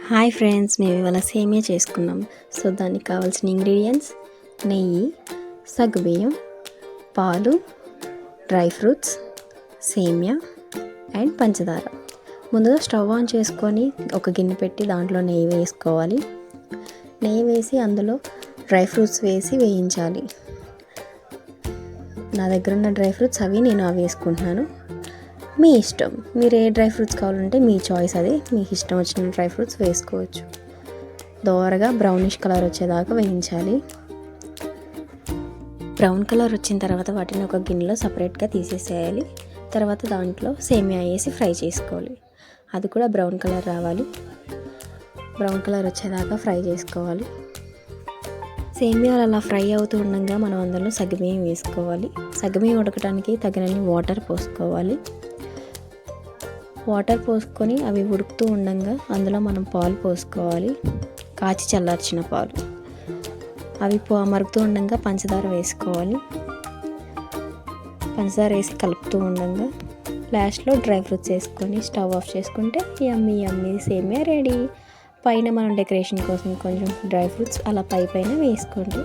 Hi friends, మేము ఇవాళ సేమియా చేసుకున్నాం. సో దానికి కావాల్సిన ఇంగ్రీడియంట్స్ నెయ్యి, సగ్గుబియ్యం, పాలు, డ్రై ఫ్రూట్స్, సేమియా అండ్ పంచదార. ముందుగా స్టవ్ ఆన్ చేసుకొని ఒక గిన్నె పెట్టి దాంట్లో నెయ్యి వేసుకోవాలి. నెయ్యి వేసి అందులో డ్రై ఫ్రూట్స్ వేసి వేయించాలి. నా దగ్గర ఉన్న డ్రై ఫ్రూట్స్ నేను అవి వేసుకుంటున్నాను. మీ ఇష్టం, మీరు ఏ డ్రై ఫ్రూట్స్ కావాలంటే మీ చాయిస్, అది మీకు ఇష్టం వచ్చిన డ్రై ఫ్రూట్స్ వేసుకోవచ్చు. దోరగా బ్రౌనిష్ కలర్ వచ్చేదాకా వేయించాలి. బ్రౌన్ కలర్ వచ్చిన తర్వాత వాటిని ఒక గిన్నెలో సపరేట్గా తీసేసేయాలి. తర్వాత దాంట్లో సేమియా వేసి ఫ్రై చేసుకోవాలి. అది కూడా బ్రౌన్ కలర్ రావాలి. బ్రౌన్ కలర్ వచ్చేదాకా ఫ్రై చేసుకోవాలి. సేమియాలు అలా ఫ్రై అవుతూ ఉండగా మనం అందులో సగ్గుబియ్యం వేసుకోవాలి. సగ్గుబియ్యం ఉడకడానికి తగినన్ని వాటర్ పోసుకోవాలి. వాటర్ పోసుకొని అవి ఉడుకుతూ ఉండగా అందులో మనం పాలు పోసుకోవాలి. కాచి చల్లార్చిన పాలు. అవి మరుగుతూ ఉండగా పంచదార వేసుకోవాలి. పంచదార వేసి కలుపుతూ ఉండగా లాస్ట్లో డ్రై ఫ్రూట్స్ వేసుకొని స్టవ్ ఆఫ్ చేసుకుంటే యమ్మీ యమ్మీ సేమియా రెడీ. పైన మనం డెకరేషన్ కోసం కొంచెం డ్రై ఫ్రూట్స్ అలా పైన వేసుకోండి.